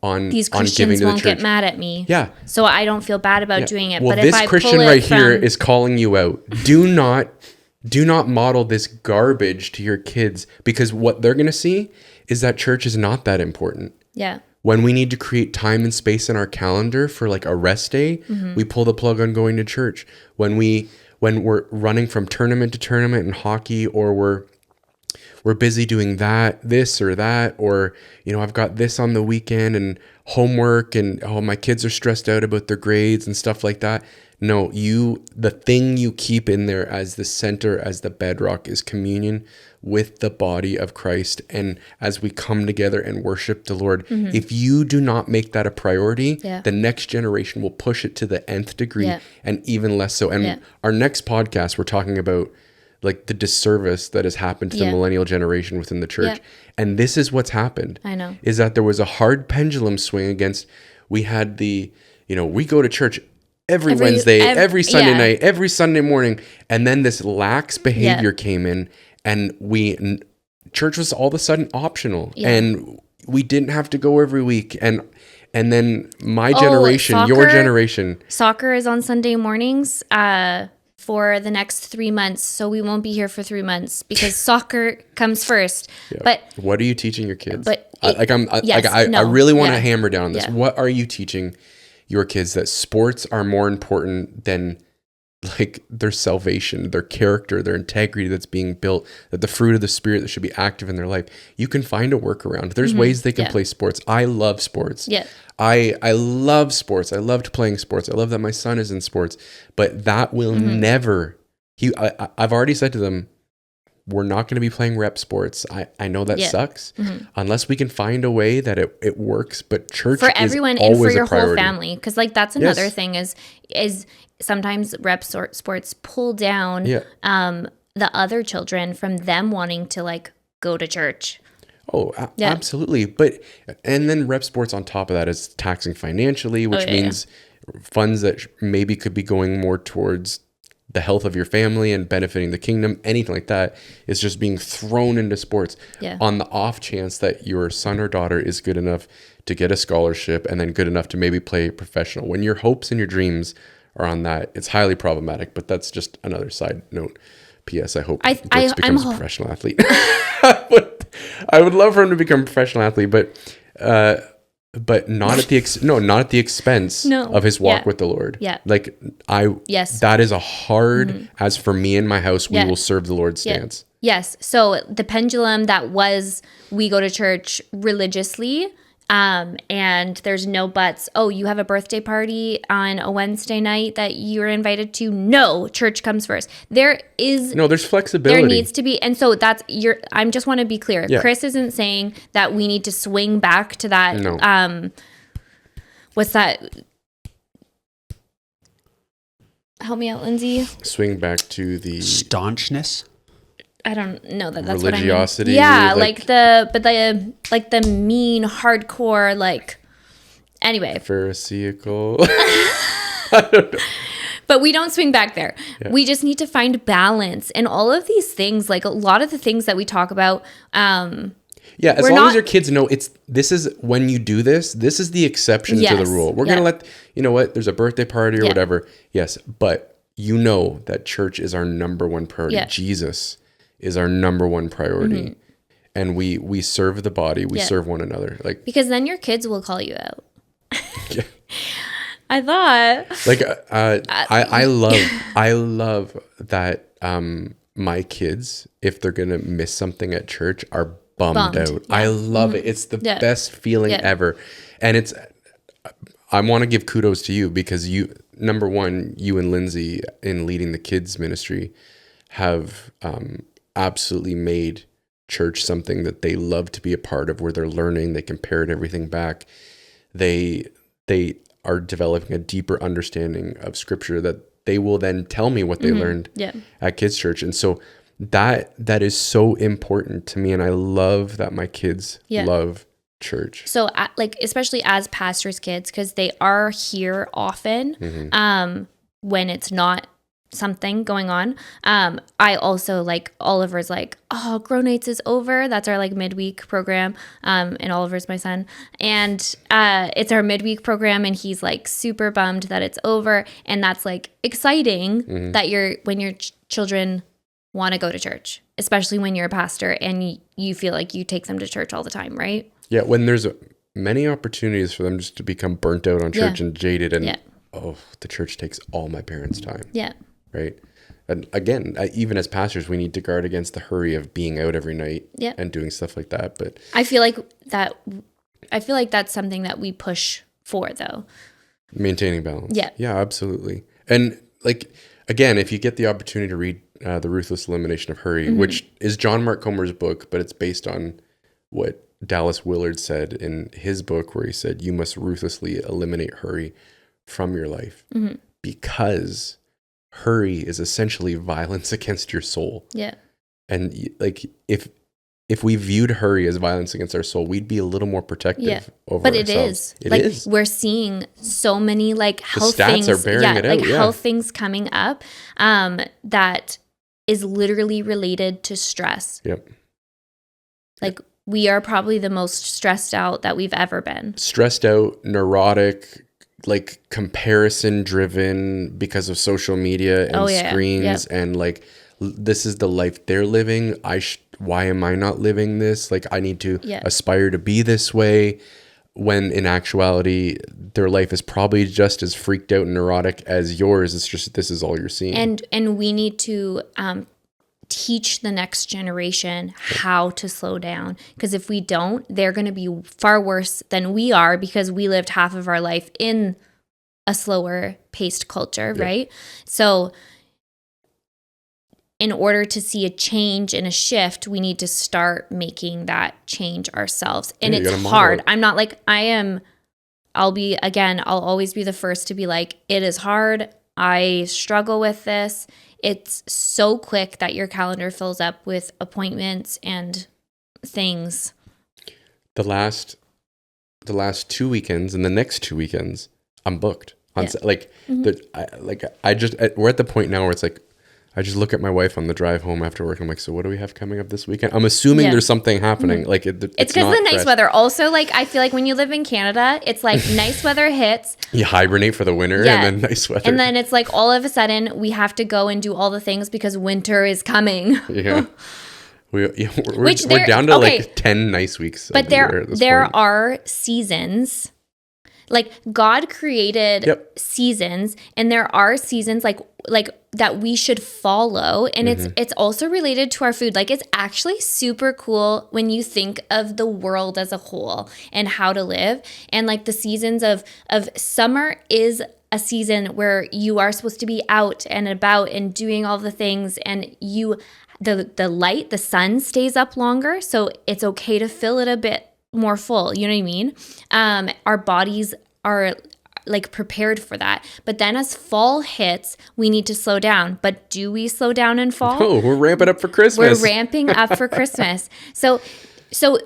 on these on Christians giving to won't the church. get mad at me. Yeah. So I don't feel bad about doing it. Well, but this if I Christian pull it right here from, is calling you out. Do not model this garbage to your kids, because what they're going to see is that church is not that important. Yeah. When we need to create time and space in our calendar for like a rest day, we pull the plug on going to church. When we're running from tournament to tournament in hockey, or we're busy doing this or that, or, I've got this on the weekend and homework, and my kids are stressed out about their grades and stuff like that. No, the thing you keep in there as the center, as the bedrock, is communion with the body of Christ. And as we come together and worship the Lord, if you do not make that a priority, the next generation will push it to the nth degree, and even less so. And our next podcast, we're talking about like the disservice that has happened to the millennial generation within the church. And this is what's happened. I know. Is that there was a hard pendulum swing against, we had we go to church every Wednesday, every Sunday night, every Sunday morning. And then this lax behavior came in, and church was all of a sudden optional, and we didn't have to go every week. And then my generation, your generation. Soccer is on Sunday mornings for the next 3 months. So we won't be here for 3 months because soccer comes first. Yeah. But what are you teaching your kids? But I really want to hammer down on this. What are you teaching your kids? That sports are more important than like their salvation, their character, their integrity that's being built, that the fruit of the Spirit that should be active in their life. You can find a workaround. There's ways they can play sports. I love sports. Yeah. I love sports. I loved playing sports. I love that my son is in sports, but that will never, I've already said to them, we're not going to be playing rep sports. I know that sucks unless we can find a way that it works, but church for everyone is always and for your a priority. whole family. Cause like that's another thing is sometimes rep sports pull down the other children from them wanting to like go to church. Oh, absolutely. And then rep sports on top of that is taxing financially, which means funds that maybe could be going more towards the health of your family and benefiting the kingdom. Anything like that is just being thrown into sports on the off chance that your son or daughter is good enough to get a scholarship and then good enough to maybe play professional. When your hopes and your dreams are on that, it's highly problematic, but that's just another side note. P.S. I hope Brooks becomes a professional athlete. I would love for him to become a professional athlete, but not at the expense of his walk with the Lord. Yeah. Like that is a hard, as for me and my house, we will serve the Lord stance. Yes. So the pendulum that was, we go to church religiously, and there's no buts. Oh, you have a birthday party on a Wednesday night that you're invited to? No, church comes first. There's flexibility. There needs to be. And so I just want to be clear. Yeah. Chris isn't saying that we need to swing back to that. No. What's that? Help me out, Lindsay. Swing back to the staunchness. I don't know that's religiosity. What I mean. Yeah, the mean, hardcore, anyway. Pharisaical. I don't know. But we don't swing back there. Yeah. We just need to find balance. And all of these things, like a lot of the things that we talk about, Yeah, as long as your kids know this is when you do this is the exception to the rule. We're gonna let there's a birthday party or whatever. Yes, but you know that church is our number one priority. Yeah. Jesus is our number one priority, and we serve the body. We serve one another, like because then your kids will call you out. Yeah. I thought like I love that my kids, if they're gonna miss something at church, are bummed out. Yeah. I love it. It's the best feeling ever. And I want to give kudos to you because number one, you and Lindsay in leading the kids ministry have absolutely made church something that they love to be a part of, where they're learning, they can parrot everything back. They are developing a deeper understanding of scripture that they will then tell me what they learned at kids church. And so that is so important to me, and I love that my kids love church. So like especially as pastors' kids, because they are here often when it's not something going on. I also like Oliver's like, oh, Grow Nights is over. That's our like midweek program. And Oliver's my son. And it's our midweek program, and he's like super bummed that it's over. And that's like exciting that when your children want to go to church, especially when you're a pastor and you feel like you take them to church all the time, right? Yeah, when there's many opportunities for them just to become burnt out on church and jaded, and the church takes all my parents' time. Yeah. Right? And again, even as pastors, we need to guard against the hurry of being out every night and doing stuff like that. But I feel like that's something that we push for, though. Maintaining balance. Yeah. Yeah, absolutely. And like, again, if you get the opportunity to read The Ruthless Elimination of Hurry, which is John Mark Comer's book, but it's based on what Dallas Willard said in his book, where he said, you must ruthlessly eliminate hurry from your life because hurry is essentially violence against your soul. Yeah. And like, if we viewed hurry as violence against our soul, we'd be a little more protective over ourselves. But it is. We're seeing so many like health things. The stats are bearing it out. Like health things coming up that is literally related to stress. Yep. Like we are probably the most stressed out that we've ever been. Stressed out, neurotic, like comparison driven because of social media and screens and like this is the life they're living. Why am I not living this? Like I need to aspire to be this way, when in actuality their life is probably just as freaked out and neurotic as yours. It's just this is all you're seeing. And we need to teach the next generation how to slow down, because if we don't, they're going to be far worse than we are, because we lived half of our life in a slower paced culture, right? So in order to see a change and a shift, we need to start making that change ourselves. And it's hard. I'm not like I'll always be the first to be like, it is hard. I struggle with this. It's so quick that your calendar fills up with appointments and things. The last 2 weekends and the next 2 weekends, I'm booked. We're at the point now where it's like, I just look at my wife on the drive home after work. I'm like, so what do we have coming up this weekend? I'm assuming there's something happening. Like it's because of the nice weather. Also, like I feel like when you live in Canada, it's like nice weather hits. You hibernate for the winter and then nice weather. And then it's like all of a sudden we have to go and do all the things because winter is coming. Yeah. We're down to like 10 nice weeks. But there are seasons. Like God created seasons, and there are seasons like that we should follow, and it's also related to our food. Like it's actually super cool when you think of the world as a whole and how to live. And like the seasons of summer is a season where you are supposed to be out and about and doing all the things, and the sun stays up longer, so it's okay to fill it a bit more full. You know what I mean? Our bodies are like prepared for that. But then as fall hits, we need to slow down. But do we slow down in fall? No, we're ramping up for Christmas. We're ramping up for Christmas. So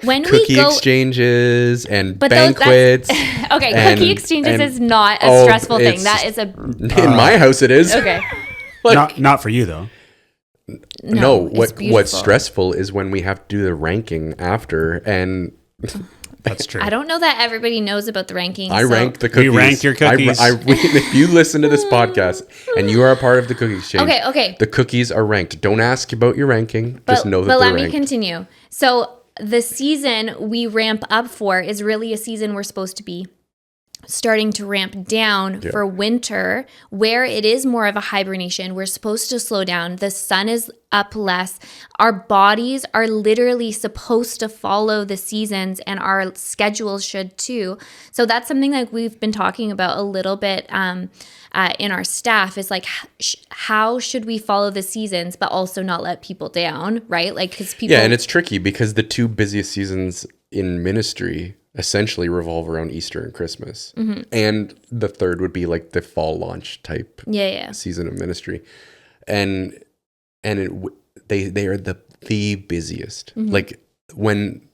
when cookie exchanges and banquets. Cookie exchanges is not a stressful thing. That is in my house it is. Okay. Not for you though. No, it's what's beautiful. stressful is when we have to do the ranking after, and That's true. I don't know that everybody knows about the rankings. I so- rank the cookies. We rank your cookies. If you listen to this podcast and you are a part of the cookie exchange, Okay. the cookies are ranked. Don't ask about your ranking. Just know that but they're let me ranked. continue. So the season we ramp up for is really a season we're supposed to be starting to ramp down for winter, where it is more of a hibernation. We're supposed to slow down. The sun is up less. Our bodies are literally supposed to follow the seasons, and our schedules should too. So that's something like we've been talking about a little bit in our staff, is like how should we follow the seasons but also not let people down, right? Like, because people, and it's tricky because the two busiest seasons in ministry essentially revolve around Easter and Christmas. Mm-hmm. And the third would be like the fall launch type yeah season of ministry. And they are the busiest. Mm-hmm. Like, when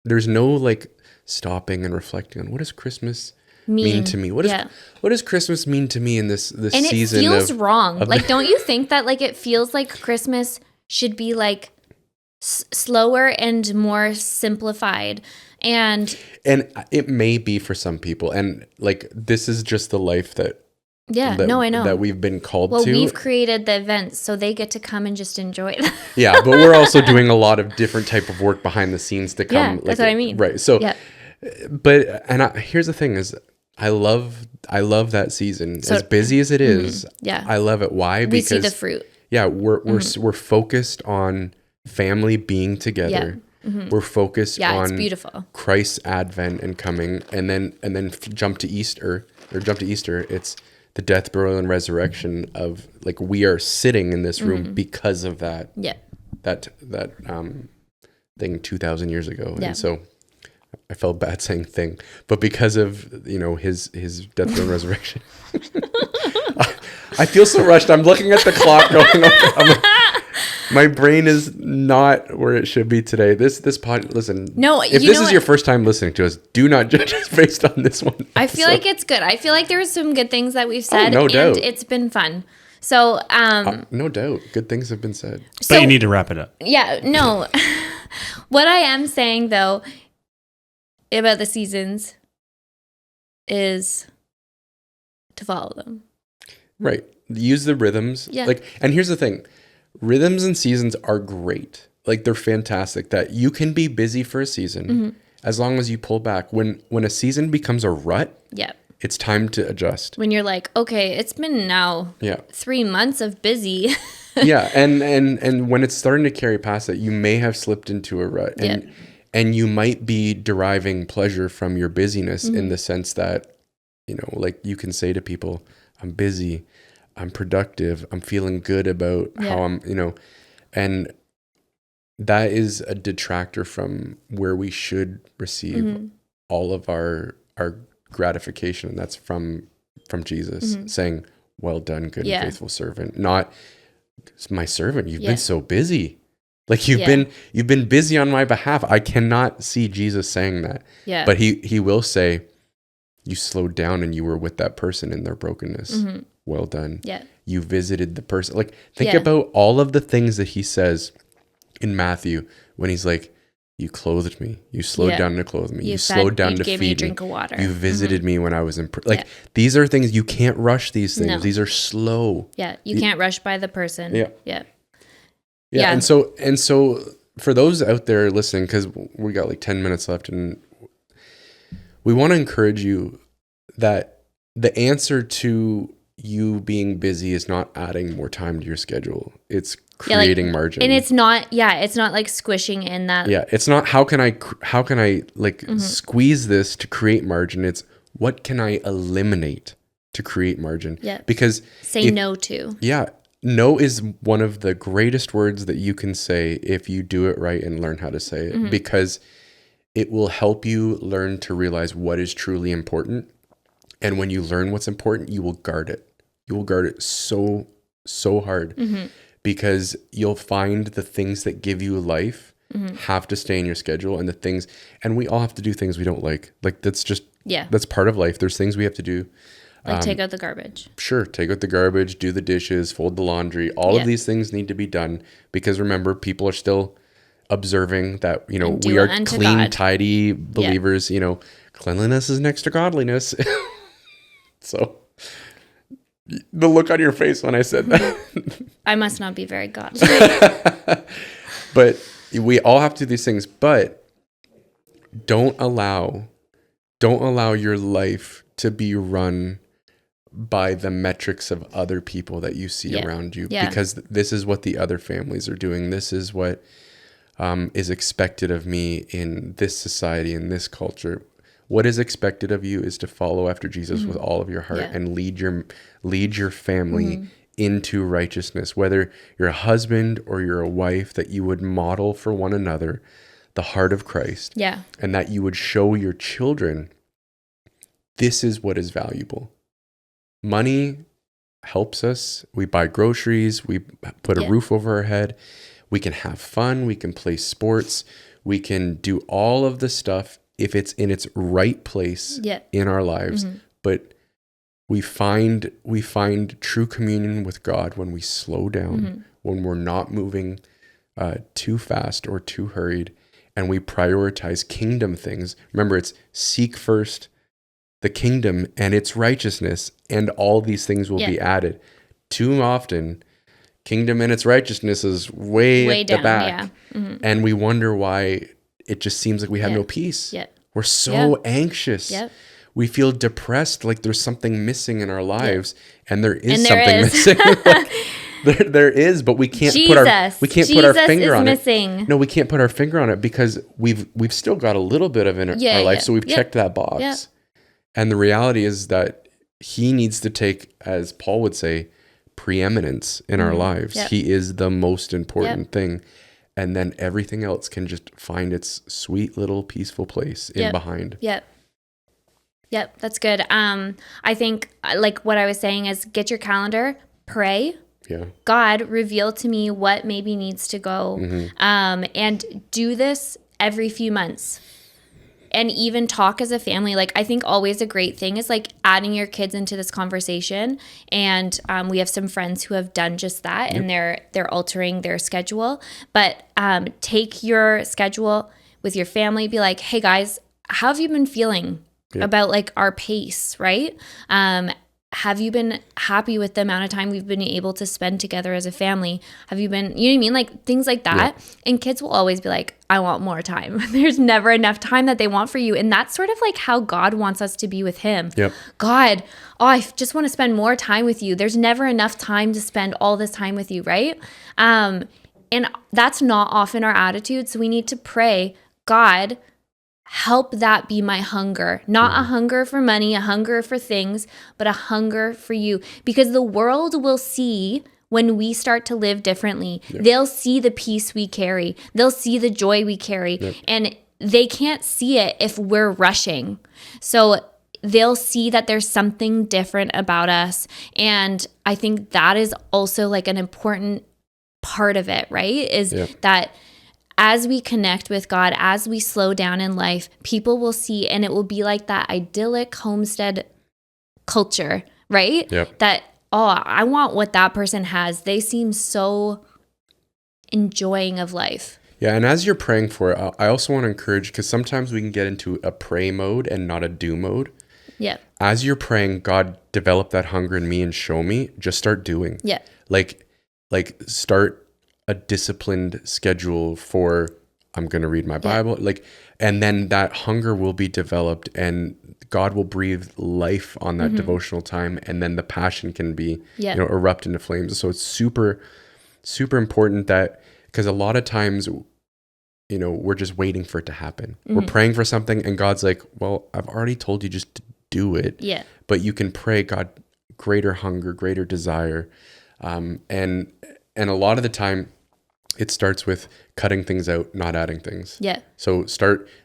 there's no like stopping and reflecting on what does Christmas mean to me? What does Christmas mean to me in this and season? it feels wrong. Like, don't you think that like it feels like Christmas should be like slower and more simplified? And it may be for some people, and like this is just the life that I know that we've been called to. Well, we've created the events, so they get to come and just enjoy it. Yeah, but we're also doing a lot of different type of work behind the scenes to come. Yeah, that's what I mean. Right. So, here's the thing: is I love that season. So, as busy as it is, I love it. Why? Because we see the fruit. Yeah, we're focused on family being together. Mm-hmm. We're focused on it's beautiful. Christ's advent and coming, and then jump to Easter. It's the death, burial, and resurrection of, like, we are sitting in this room because of that. Yeah. That thing 2,000 years ago, Yeah. and so I felt bad saying thing, but because of his death, burial, and resurrection. I feel so rushed. I'm looking at the clock going. My brain is not where it should be today. This pod. Listen. No, if this is your first time listening to us, do not judge us based on this one. I feel like it's good. I feel like there were some good things that we've said, no doubt. and it's been fun. So, no doubt, good things have been said. But you need to wrap it up. Yeah. No. What I am saying though about the seasons is to follow them. Right. Use the rhythms. Yeah. Like, and here's the thing. Rhythms and seasons are great. Like, they're fantastic, that you can be busy for a season as long as you pull back. When a season becomes a rut, it's time to adjust. When you're like, okay, it's been now 3 months of busy. Yeah. And when it's starting to carry past that, you may have slipped into a rut, and you might be deriving pleasure from your busyness in the sense that, like, you can say to people, I'm busy, I'm productive, I'm feeling good about how I'm, and that is a detractor from where we should receive all of our gratification. And that's from Jesus saying, well done, good and faithful servant. Not, my servant, you've been so busy. Like, you've been busy on my behalf. I cannot see Jesus saying that. Yeah. But he will say, you slowed down and you were with that person in their brokenness. Well done. Yeah. You visited the person. Like, think about all of the things that he says in Matthew when he's like, you clothed me. You slowed down to clothe me. You slowed down to feed me. You gave me a drink of water. You visited me when I was in these are things you can't rush. These things. No. These are slow. Yeah. You can't rush by the person. Yeah. And so for those out there listening, because we got like 10 minutes left, and we want to encourage you that the answer to you being busy is not adding more time to your schedule. It's creating margin. And it's not like squishing in that. Yeah. It's not, how can I like squeeze this to create margin? It's, what can I eliminate to create margin? Yeah. Because no to. Yeah. No is one of the greatest words that you can say if you do it right and learn how to say it, because it will help you learn to realize what is truly important. And when you learn what's important, you will guard it. You will guard it so hard, because you'll find the things that give you life have to stay in your schedule, and we all have to do things we don't like. Like, that's just, that's part of life. There's things we have to do. Like take out the garbage. Sure, take out the garbage, do the dishes, fold the laundry. All of these things need to be done because remember, people are still observing that, you know, And do we are it unto clean, God. tidy believers. You know, cleanliness is next to godliness. So the look on your face when I said that. I must not be very godly. But we all have to do these things, but don't allow your life to be run by the metrics of other people that you see around you, because this is what the other families are doing. This is what is expected of me in this society, in this culture. What is expected of you is to follow after Jesus with all of your heart and lead your family into righteousness, whether you're a husband or you're a wife, that you would model for one another the heart of Christ. Yeah. And that you would show your children this is what is valuable. Money helps us. We buy groceries, we put a roof over our head, we can have fun, we can play sports, we can do all of the stuff if it's in its right place in our lives. But we find true communion with God when we slow down, when we're not moving too fast or too hurried, and we prioritize kingdom things. Remember, it's seek first the kingdom and its righteousness, and all these things will be added. Too often, kingdom and its righteousness is way at the back. And we wonder why it just seems like we have no peace. We're so anxious. We feel depressed, like there's something missing in our lives, and there is something missing. Like, there is, but we can't put our finger on it. No, we can't put our finger on it because we've still got a little bit of it in our life, so we've checked that box. And the reality is that he needs to take, as Paul would say, preeminence in our lives. He is the most important thing. And then everything else can just find its sweet little peaceful place in behind. Yep, that's good. I think like what I was saying is get your calendar, pray. God, reveal to me what maybe needs to go. And do this every few months. And even talk as a family. Like, I think always a great thing is like adding your kids into this conversation. And we have some friends who have done just that, and they're altering their schedule. But take your schedule with your family. Be like, hey guys, how have you been feeling about like our pace, right? Have you been happy with the amount of time we've been able to spend together as a family? Have you been, you know what I mean? Like things like that. And kids will always be like, I want more time. There's never enough time that they want for you. And that's sort of like how God wants us to be with him. God, I just want to spend more time with you. There's never enough time to spend all this time with you, right? And that's not often our attitude. So we need to pray, God, help that be my hunger, not a hunger for money, a hunger for things, but a hunger for you. Because the world will see when we start to live differently. They'll see the peace we carry. They'll see the joy we carry. And they can't see it if we're rushing. So they'll see that there's something different about us. And I think that is also like an important part of it, right? Is that as we connect with God, as we slow down in life, people will see, and it will be like that idyllic homestead culture, right? That, oh, I want what that person has. They seem so enjoying of life. Yeah, and as you're praying for it, I also want to encourage, because sometimes we can get into a pray mode and not a do mode. As you're praying, God, develop that hunger in me and show me, just start doing. Like start a disciplined schedule for, I'm going to read my Bible, and then that hunger will be developed and God will breathe life on that devotional time. And then the passion can be, erupt into flames. So it's super, super important that, because a lot of times, we're just waiting for it to happen. We're praying for something and God's like, well, I've already told you just to do it. But you can pray, God, greater hunger, greater desire. And a lot of the time, it starts with cutting things out, not adding things. So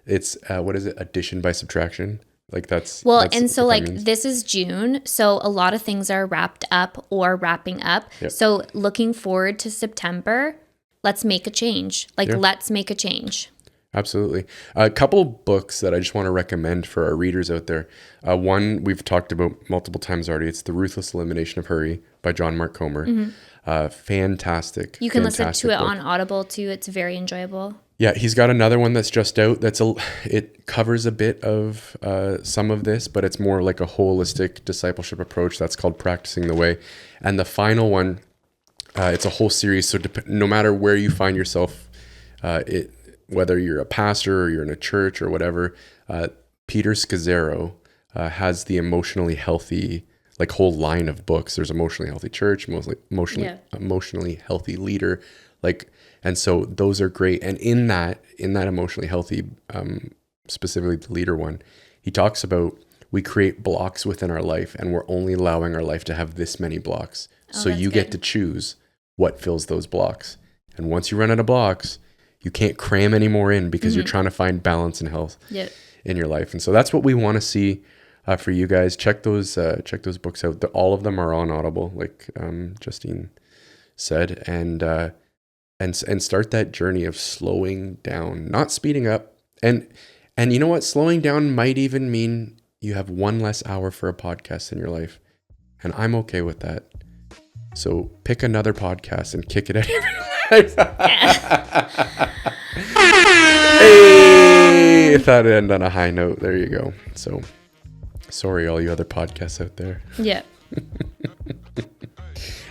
it's, what is it? Addition by subtraction. Like that's. Well, that's and so like means. This is June. So a lot of things are wrapped up or wrapping up. So looking forward to September, let's make a change. Let's make a change. Absolutely. A couple books that I just want to recommend for our readers out there. One we've talked about multiple times already. It's The Ruthless Elimination of Hurry by John Mark Comer. Fantastic. You can listen fantastic to it book. on Audible too. It's very enjoyable. Yeah, he's got another one that's just out. It covers a bit of some of this, but it's more like a holistic discipleship approach. That's called Practicing the Way. And the final one, it's a whole series. So no matter where you find yourself, whether you're a pastor or you're in a church or whatever, Peter Scazzaro has the emotionally healthy, like whole line of books. There's Emotionally Healthy Church, emotionally healthy leader, like. And so those are great. And in that emotionally healthy, specifically the leader one, he talks about we create blocks within our life and we're only allowing our life to have this many blocks. So you get to choose what fills those blocks. And once you run out of blocks, you can't cram any more in because you're trying to find balance and health in your life. And so that's what we want to see for you guys. Check those books out. All of them are on Audible, like Justine said. And start that journey of slowing down, not speeding up. And you know what? Slowing down might even mean you have one less hour for a podcast in your life. And I'm okay with that. So pick another podcast and kick it out of your life. Hey! I thought it'd end on a high note. There you go. So sorry, all you other podcasts out there. Yeah.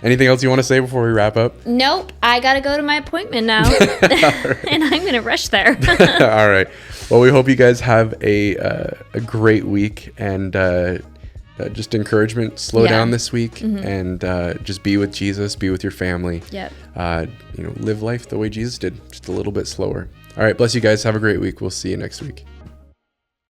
Anything else you want to say before we wrap up? Nope. I got to go to my appointment now. And I'm going to rush there. All right. Well, we hope you guys have a great week and just encouragement. Slow down this week and just be with Jesus, be with your family. Yep. Live life the way Jesus did, just a little bit slower. All right. Bless you guys. Have a great week. We'll see you next week.